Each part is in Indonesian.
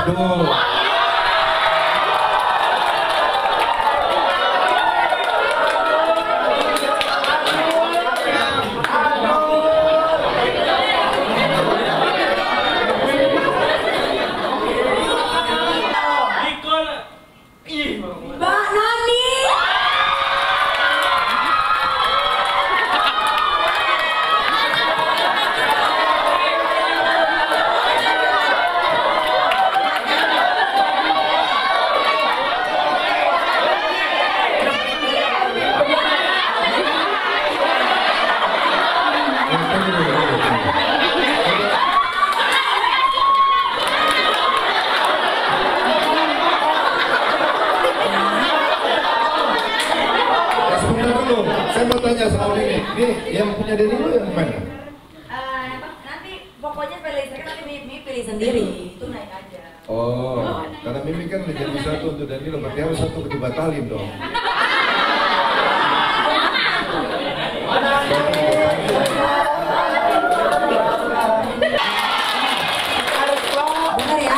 Tuh. Mbak Nani. Saya mau tanya sama ini yang punya Denny lu yang mana? Nanti pokoknya pilih, nanti Mimi pilih sendiri, itu naik aja. Oh, karena Mimi kan udah jadi satu untuk Denny, berarti harus satu dibatalin dong. Benar ya?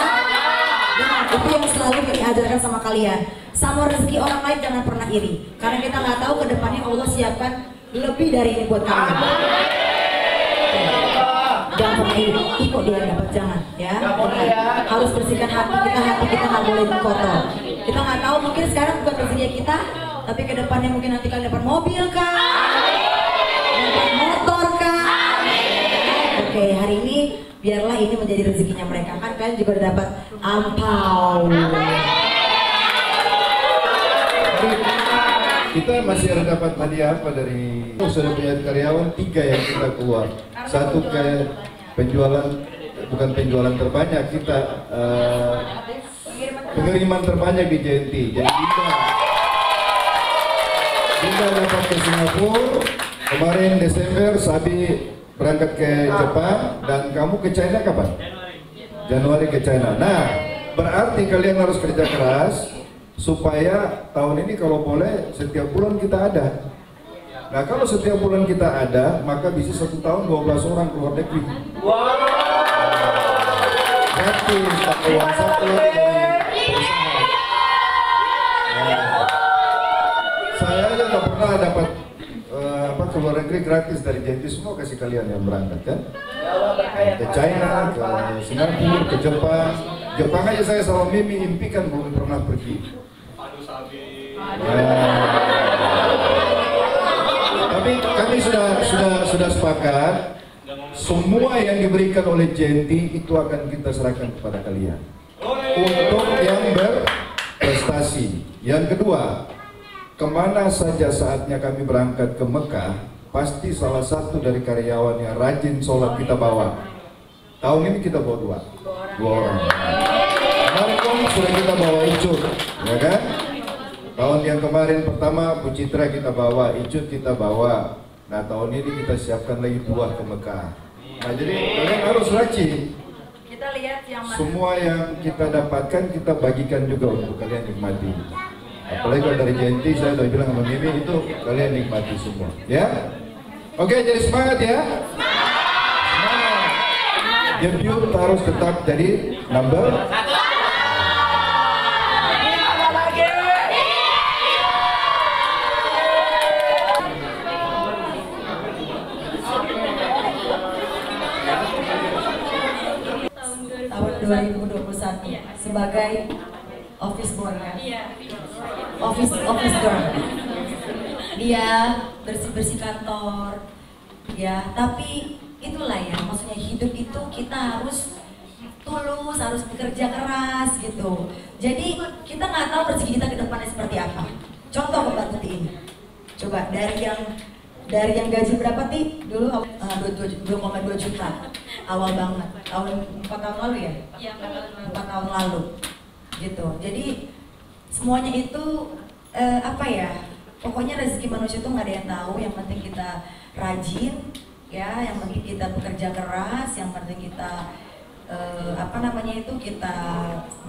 Benar, itu yang selalu kita ajarkan sama kalian. Sama rezeki orang lain jangan pernah iri, karena kita nggak tahu kedepannya Allah siapkan lebih dari ini buat kalian. Jangan pernah iri, kok dia dapat, jangan ya. Harus bersihkan hati kita nggak boleh kotor. Kita nggak tahu, mungkin sekarang bukan rezeki kita, tapi kedepannya mungkin nanti kalian dapat mobil kah, dapat motor kah. Oke, hari ini biarlah ini menjadi rezekinya mereka, kan kalian juga udah dapat ampau. Kita masih ada dapat hadiah apa dari sudah punya karyawan 3 yang kita keluar. Satu kayak bukan penjualan terbanyak, kita pengiriman terbanyak di JNT. Jadi kita dapat ke Singapura kemarin Desember, Sabi berangkat ke Jepang, dan kamu ke China kapan? Januari ke China. Nah, berarti kalian harus kerja keras supaya tahun ini kalau boleh setiap bulan kita ada. Nah, kalau setiap bulan kita ada, maka bisa 1 tahun 12 orang keluar negeri. Wow. Gratis, pakai uang satu dari perusahaan. Nah, saya aja nggak pernah dapat keluar negeri gratis dari JNT, semua kasih kalian yang berangkat kan? Ke China, ke Singapura, ke Jepang. Jepang aja saya sama Mimi impikan belum pernah pergi. Tapi kami sudah sepakat, semua yang diberikan oleh JNT itu akan kita serahkan kepada kalian untuk yang berprestasi. Yang kedua, kemana saja saatnya kami berangkat ke Mekah, pasti salah satu dari karyawan yang rajin sholat kita bawa. Tahun ini kita bawa dua orang. Kemarin sudah kita bawa Icut, ya kan? Tahun yang kemarin pertama Bu Citra kita bawa, Icut kita bawa. Nah, tahun ini kita siapkan lagi 2 ke Mekah. Nah, jadi kalian harus rajin. Kita lihat yang semua yang kita dapatkan kita bagikan juga untuk kalian nikmati. Apalagi kalau dari JNT saya udah bilang sama Mimi itu kalian nikmati semua, ya? Oke, jadi semangat ya. Semangat. Debut harus tetap jadi number 1. Tahun 2021 sebagai office boy ya. Office girl. Dia bersih-bersih kantor. Ya, tapi itulah ya, maksudnya hidup itu kita harus tulus, harus bekerja keras gitu. Jadi kita nggak tahu rezeki kita ke depannya seperti apa. Contoh Mbak Tuti ini. Coba dari yang gaji berapa Ti? Dulu 2,2 juta. Awal banget. Tahun 4 tahun lalu ya? Iya, 4 tahun lalu. Gitu. Jadi semuanya itu apa ya? Pokoknya rezeki manusia itu nggak ada yang tahu. Yang penting kita rajin, ya. Yang penting kita bekerja keras. Yang penting kita kita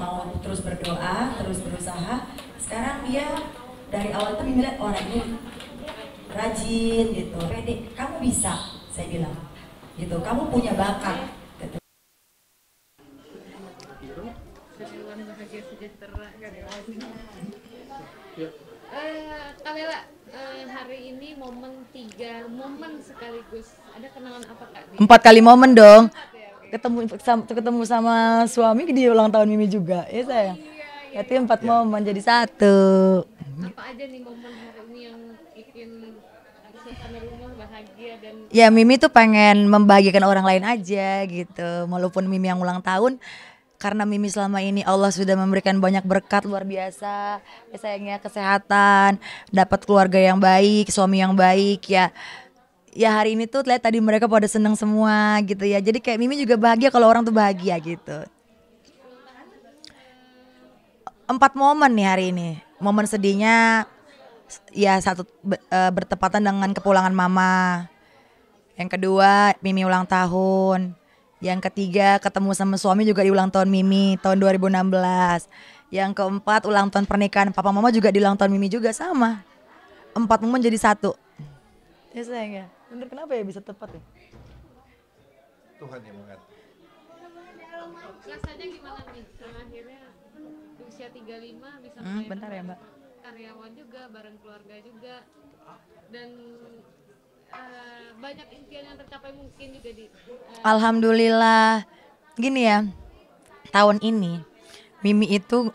mau terus berdoa, terus berusaha. Sekarang dia dari awal tuh melihat orang ini rajin gitu, pede, kamu bisa, saya bilang gitu, kamu punya bakat gitu. kehidupan bahagia sejahtera kan ya. Kak Bella, hari ini momen 3 momen sekaligus, ada kenangan apa Kak? 4 kali momen dong. Ketemu sama suami di ulang tahun Mimi juga, ya sayang. Berarti 4 momen jadi 1. Apa aja nih momen hari ini yang bikin suasana rumah bahagia dan Ya Mimi tuh pengen membahagiakan orang lain aja gitu. Walaupun Mimi yang ulang tahun, karena Mimi selama ini Allah sudah memberikan banyak berkat luar biasa. Ya sayangnya kesehatan, dapat keluarga yang baik, suami yang baik ya. Ya hari ini tuh lihat tadi mereka pada seneng semua gitu ya. Jadi kayak Mimi juga bahagia kalau orang tuh bahagia gitu. 4 momen nih hari ini. Momen sedihnya ya bertepatan dengan kepulangan mama. Yang kedua Mimi ulang tahun. Yang ketiga ketemu sama suami juga di ulang tahun Mimi tahun 2016. Yang keempat ulang tahun pernikahan papa mama juga di ulang tahun Mimi juga sama. 4 momen jadi 1. Ya sayang ya. Bener, kenapa ya bisa tepat ya? Tuhan yang mengatur. rasanya gimana nih? Akhirnya usia 35 bisa Bentar ya Mbak. karyawan juga, bareng keluarga juga, dan banyak impian yang tercapai mungkin juga di Alhamdulillah. Gini ya, tahun ini Mimi itu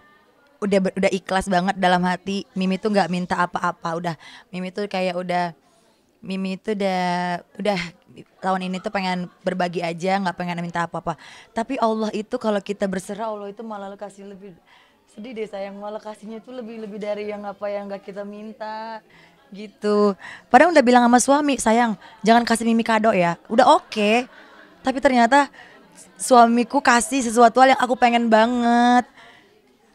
udah ikhlas banget dalam hati. Mimi tuh nggak minta apa-apa. Mimi tuh kayak Mimi itu udah tahun ini tuh pengen berbagi aja, nggak pengen minta apa-apa. Tapi Allah itu kalau kita berserah, Allah itu malah kasih lebih. Sedih deh sayang, malah kasihnya itu lebih dari yang apa yang nggak kita minta gitu. Padahal udah bilang sama suami, sayang jangan kasih Mimi kado ya. Udah oke. Tapi ternyata suamiku kasih sesuatu hal yang aku pengen banget.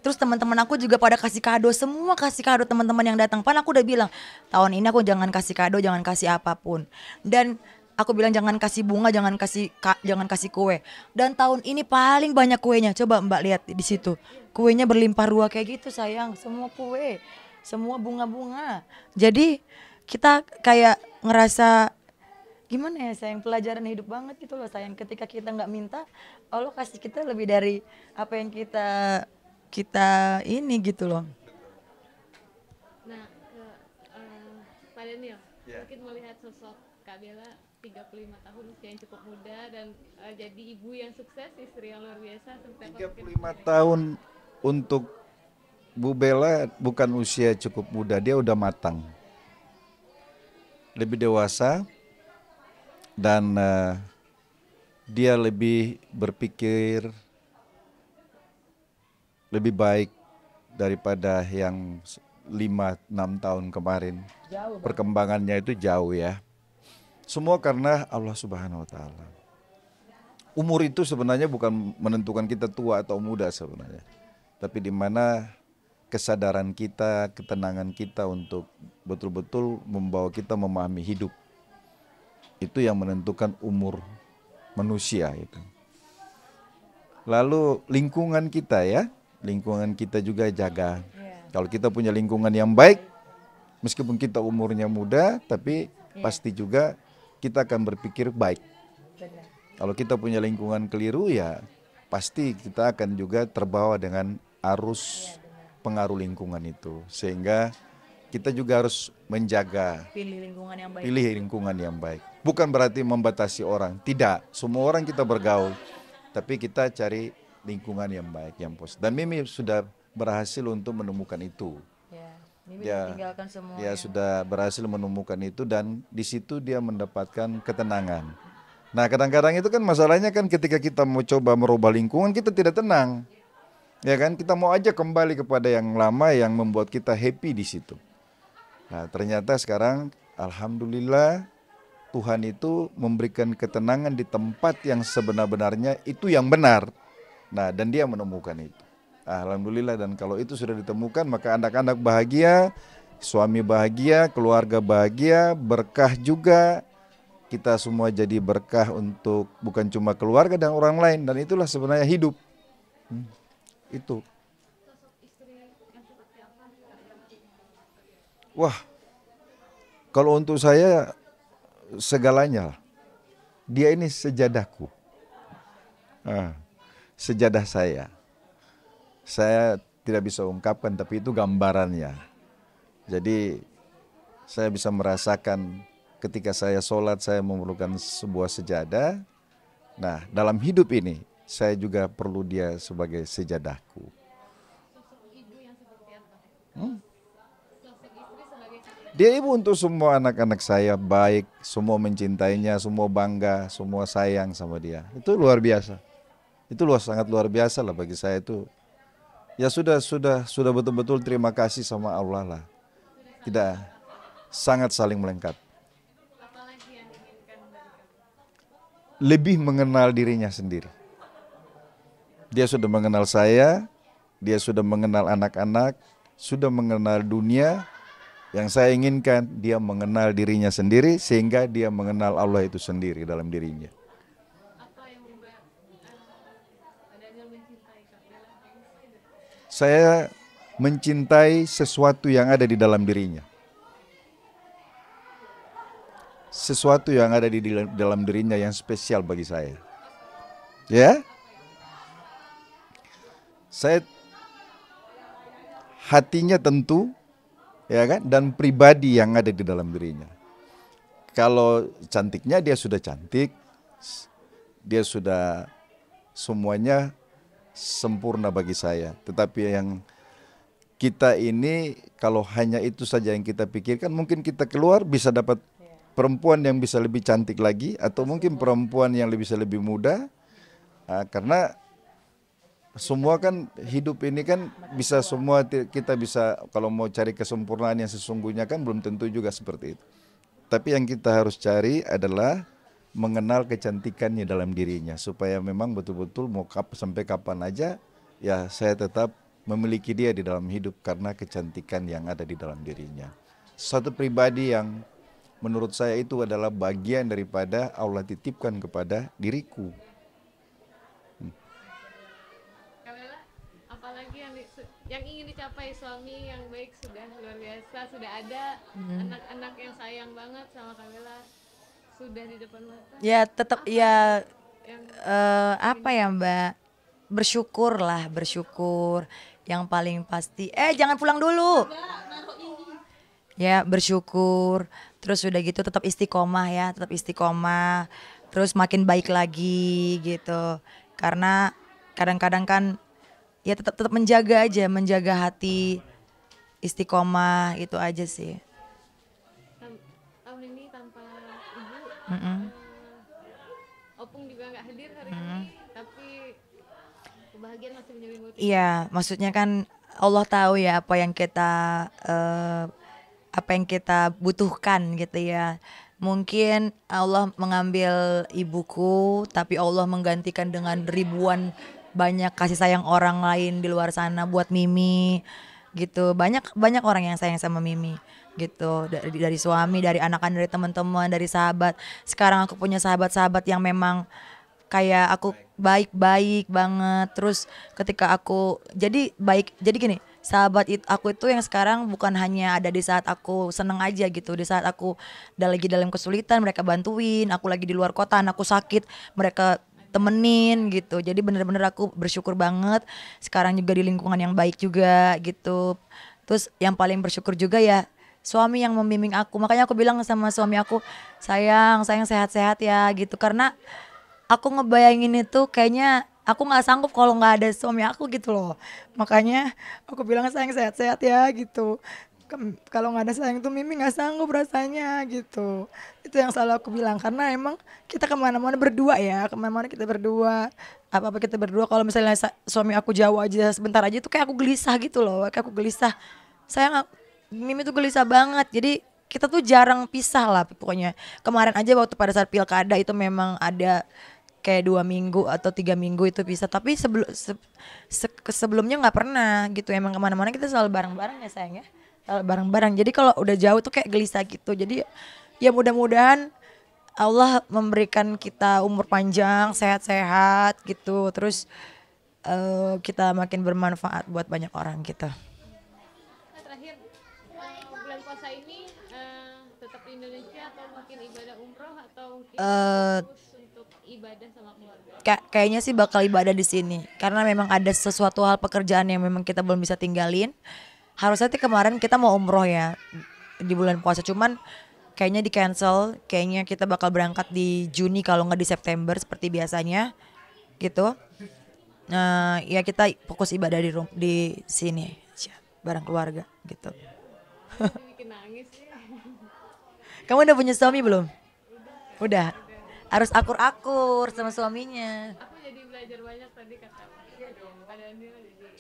Terus teman-teman aku juga pada kasih kado, semua kasih kado teman-teman yang datang. Pan aku udah bilang, tahun ini aku jangan kasih kado, jangan kasih apapun. Dan aku bilang jangan kasih bunga, jangan kasih kue. Dan tahun ini paling banyak kuenya. Coba Mbak lihat di situ. Kuenya berlimpah ruah kayak gitu sayang, semua kue, semua bunga-bunga. Jadi kita kayak ngerasa gimana ya sayang, pelajaran hidup banget gitu loh sayang. Ketika kita nggak minta, Allah kasih kita lebih dari apa yang kita ini gitu loh. Nah, Pak Daniel, mungkin melihat sosok Kak Bella 35 tahun usia yang cukup muda dan jadi ibu yang sukses, istri yang luar biasa. 35 tahun untuk Bu Bella bukan usia cukup muda, dia udah matang. Lebih dewasa dan dia lebih berpikir lebih baik daripada yang 5-6 tahun kemarin. Perkembangannya itu jauh ya. Semua karena Allah Subhanahu wa taala. Umur itu sebenarnya bukan menentukan kita tua atau muda sebenarnya. Tapi di mana kesadaran kita, ketenangan kita untuk betul-betul membawa kita memahami hidup. Itu yang menentukan umur manusia itu. Lalu lingkungan kita ya. Lingkungan kita juga jaga. Kalau kita punya lingkungan yang baik, meskipun kita umurnya muda, tapi pasti juga kita akan berpikir baik. Kalau kita punya lingkungan keliru ya pasti kita akan juga terbawa dengan arus pengaruh lingkungan itu. Sehingga kita juga harus menjaga, pilih lingkungan yang baik. Bukan berarti membatasi orang, tidak. Semua orang kita bergaul, tapi kita cari lingkungan yang baik, yang positif. Dan Mimi sudah berhasil untuk menemukan itu. Mimi meninggalkan semua. Dia sudah berhasil menemukan itu dan di situ dia mendapatkan ketenangan. Nah kadang-kadang itu kan masalahnya kan ketika kita mau coba merubah lingkungan kita tidak tenang. Ya kan, kita mau aja kembali kepada yang lama yang membuat kita happy di situ. Nah ternyata sekarang alhamdulillah Tuhan itu memberikan ketenangan di tempat yang sebenar-benarnya itu yang benar. Nah dan dia menemukan itu. Alhamdulillah, dan kalau itu sudah ditemukan maka anak-anak bahagia, suami bahagia, keluarga bahagia, berkah juga. Kita semua jadi berkah untuk bukan cuma keluarga dan orang lain, dan itulah sebenarnya hidup. Itu. Wah, kalau untuk saya segalanya. Dia ini sejadahku. Sejadah saya. saya tidak bisa ungkapkan, tapi itu gambarannya. Jadi saya bisa merasakan ketika saya sholat, saya memerlukan sebuah sejadah. Nah, dalam hidup ini, saya juga perlu dia sebagai sejadahku. Sosok ibu yang seperti apa? Sosok istri sebagai Dia ibu untuk semua anak-anak saya, baik, semua mencintainya, semua bangga, semua sayang sama dia. Itu luar biasa. Itu sangat luar biasa lah bagi saya itu. Ya sudah betul-betul terima kasih sama Allah lah. Tidak, sangat saling melengkapi. apalagi yang diinginkan dari kamu? Lebih mengenal dirinya sendiri. Dia sudah mengenal saya, dia sudah mengenal anak-anak, sudah mengenal dunia. Yang saya inginkan, dia mengenal dirinya sendiri sehingga dia mengenal Allah itu sendiri dalam dirinya. Apa yang membuat Daniel mencintai Kak Bella? Saya mencintai sesuatu yang ada di dalam dirinya. Sesuatu yang ada di dalam dirinya yang spesial bagi saya. Ya? Saya hatinya tentu, ya kan, dan pribadi yang ada di dalam dirinya. Kalau cantiknya dia sudah cantik, dia sudah semuanya sempurna bagi saya. Tetapi yang kita ini kalau hanya itu saja yang kita pikirkan, mungkin kita keluar bisa dapat perempuan yang bisa lebih cantik lagi, atau mungkin perempuan yang bisa lebih muda. Karena semua kan hidup ini kan bisa semua, kita bisa kalau mau cari kesempurnaan yang sesungguhnya kan belum tentu juga seperti itu. Tapi yang kita harus cari adalah mengenal kecantikannya dalam dirinya, supaya memang betul-betul mau sampai kapan aja ya saya tetap memiliki dia di dalam hidup karena kecantikan yang ada di dalam dirinya. Satu pribadi yang menurut saya itu adalah bagian daripada Allah titipkan kepada diriku. Kak Bella, apalagi yang ingin dicapai? Suami yang baik sudah luar biasa, sudah ada anak-anak yang sayang banget sama Kak Bella, sudah di depan mata. Ya tetap ya Yang apa ya Mbak, bersyukur lah, bersyukur yang paling pasti. Jangan pulang dulu. Ya bersyukur, terus udah gitu tetap istiqomah ya, tetap istiqomah, terus makin baik lagi gitu. Karena kadang-kadang kan ya tetap menjaga aja, menjaga hati, istiqomah, itu aja sih. tahun ini tanpa ibu, Opung juga nggak hadir hari ini, tapi kebahagiaan masih menyelimuti. Iya, maksudnya kan Allah tahu ya apa yang kita butuhkan gitu ya. Mungkin Allah mengambil ibuku, tapi Allah menggantikan dengan ribuan banyak kasih sayang orang lain di luar sana buat Mimi gitu. Banyak orang yang sayang sama Mimi gitu, dari suami, dari anak-anak, dari teman-teman, dari sahabat. Sekarang aku punya sahabat-sahabat yang memang kayak aku baik-baik banget. Terus ketika aku jadi gini, sahabat aku itu yang sekarang bukan hanya ada di saat aku seneng aja gitu, di saat aku lagi dalam kesulitan mereka bantuin, aku lagi di luar kota, anakku sakit mereka temenin gitu. Jadi bener-bener aku bersyukur banget sekarang juga di lingkungan yang baik juga gitu. Terus yang paling bersyukur juga ya suami yang membimbing aku. Makanya aku bilang sama suami aku, sayang sehat-sehat ya gitu, karena aku ngebayangin itu kayaknya aku nggak sanggup kalau nggak ada suami aku gitu loh. Makanya aku bilang sayang sehat-sehat ya gitu. Kalau nggak ada sayang tuh Mimi nggak sanggup rasanya gitu. Itu yang selalu aku bilang, karena emang kita kemana-mana berdua ya, kemana-mana kita berdua, apa-apa kita berdua. Kalau misalnya suami aku jauh aja sebentar aja tuh kayak aku gelisah gitu loh, kayak aku gelisah. Sayang, Mimi tuh gelisah banget. Jadi kita tuh jarang pisah lah pokoknya. Kemarin aja waktu pada saat pilkada itu memang ada kayak 2 minggu atau 3 minggu itu bisa, tapi sebelumnya nggak pernah gitu. Emang kemana-mana kita selalu bareng-bareng ya sayang ya, selalu bareng-bareng. Jadi kalau udah jauh tuh kayak gelisah gitu. Jadi ya mudah-mudahan Allah memberikan kita umur panjang, sehat-sehat gitu, terus kita makin bermanfaat buat banyak orang gitu. Nah, terakhir bulan puasa ini tetap di Indonesia atau mungkin ibadah umroh atau mungkin khusus untuk ibadah sama keluarga? Kayaknya sih bakal ibadah di sini karena memang ada sesuatu hal pekerjaan yang memang kita belum bisa tinggalin. Harusnya sih kemarin kita mau umroh ya di bulan puasa, cuman kayaknya di cancel. Kayaknya kita bakal berangkat di Juni kalau nggak di September seperti biasanya gitu. Nah ya kita fokus ibadah di sini bareng keluarga gitu. Bikin nangis sih. Kamu udah punya suami belum? Udah. Harus akur-akur sama suaminya. Aku jadi belajar banyak tadi kata Kak Daniel, jadi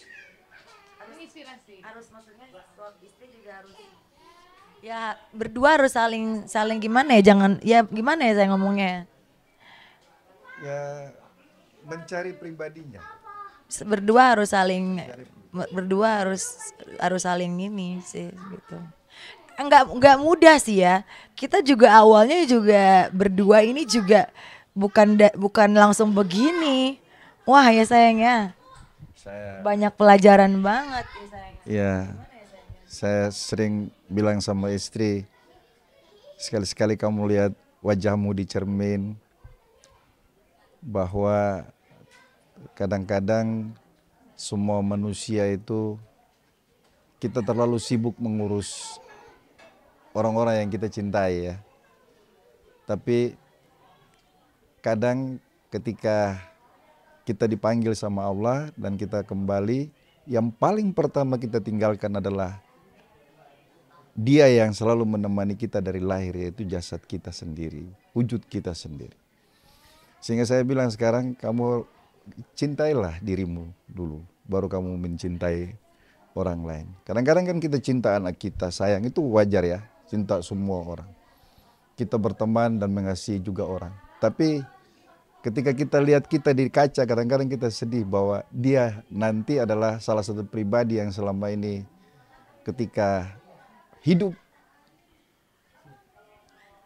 inspirasi. Harus maksudnya istri juga harus ya berdua harus saling gimana ya, jangan ya gimana ya saya ngomongnya. Ya mencari pribadinya. Berdua harus saling ini sih gitu. Enggak mudah sih ya. Kita juga awalnya juga berdua ini juga bukan langsung begini. Wah ya sayangnya. Banyak pelajaran banget ya sayangnya. Ya. Saya sering bilang sama istri, sekali-sekali kamu lihat wajahmu di cermin, bahwa kadang-kadang semua manusia itu kita terlalu sibuk mengurus orang-orang yang kita cintai ya. Tapi kadang ketika kita dipanggil sama Allah dan kita kembali, yang paling pertama kita tinggalkan adalah Dia yang selalu menemani kita dari lahir, yaitu jasad kita sendiri, wujud kita sendiri. Sehingga saya bilang sekarang kamu cintailah dirimu dulu, baru kamu mencintai orang lain. Kadang-kadang kan kita cinta anak kita, sayang, itu wajar ya, cinta semua orang. Kita berteman dan mengasihi juga orang. Tapi ketika kita lihat kita di kaca, kadang-kadang kita sedih bahwa dia nanti adalah salah satu pribadi yang selama ini ketika hidup,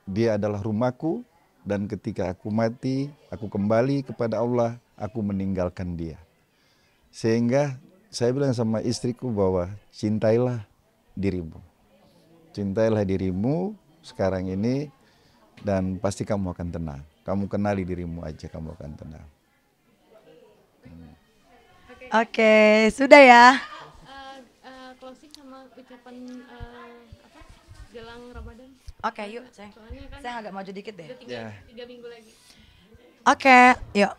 dia adalah rumahku, dan ketika aku mati, aku kembali kepada Allah, aku meninggalkan dia. Sehingga saya bilang sama istriku bahwa cintailah dirimu. Cintailah dirimu sekarang ini dan pasti kamu akan tenang. Kamu kenali dirimu aja, kamu akan tenang. Oke, sudah ya. Closing sama ucapan jelang Ramadan. Oke, yuk sayang. Soalnya kan Saya agak maju dikit deh. udah 3 minggu lagi. Oke, yuk.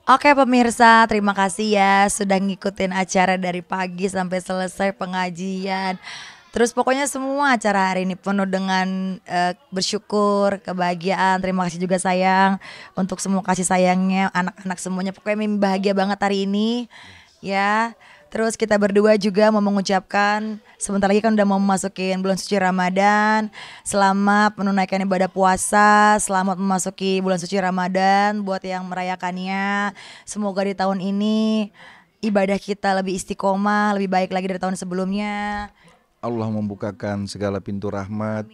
Oke pemirsa, terima kasih ya sudah ngikutin acara dari pagi sampai selesai pengajian. Terus pokoknya semua acara hari ini penuh dengan bersyukur, kebahagiaan. Terima kasih juga sayang untuk semua kasih sayangnya anak-anak semuanya. Pokoknya Mimi bahagia banget hari ini ya. Terus kita berdua juga mau mengucapkan sebentar lagi kan udah mau memasukin bulan suci Ramadan. Selamat menunaikan ibadah puasa, selamat memasuki bulan suci Ramadan buat yang merayakannya. Semoga di tahun ini ibadah kita lebih istiqomah, lebih baik lagi dari tahun sebelumnya. Allah membukakan segala pintu rahmat,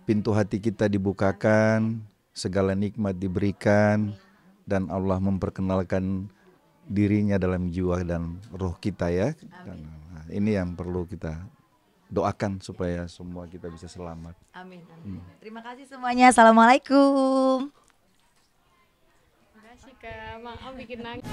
pintu hati kita dibukakan, segala nikmat diberikan, dan Allah memperkenalkan dirinya dalam jiwa dan roh kita ya. Dan, ini yang perlu kita doakan supaya semua kita bisa selamat. Amin. Terima kasih semuanya. Assalamualaikum. Terima kasih Kak, maaf bikin nangis.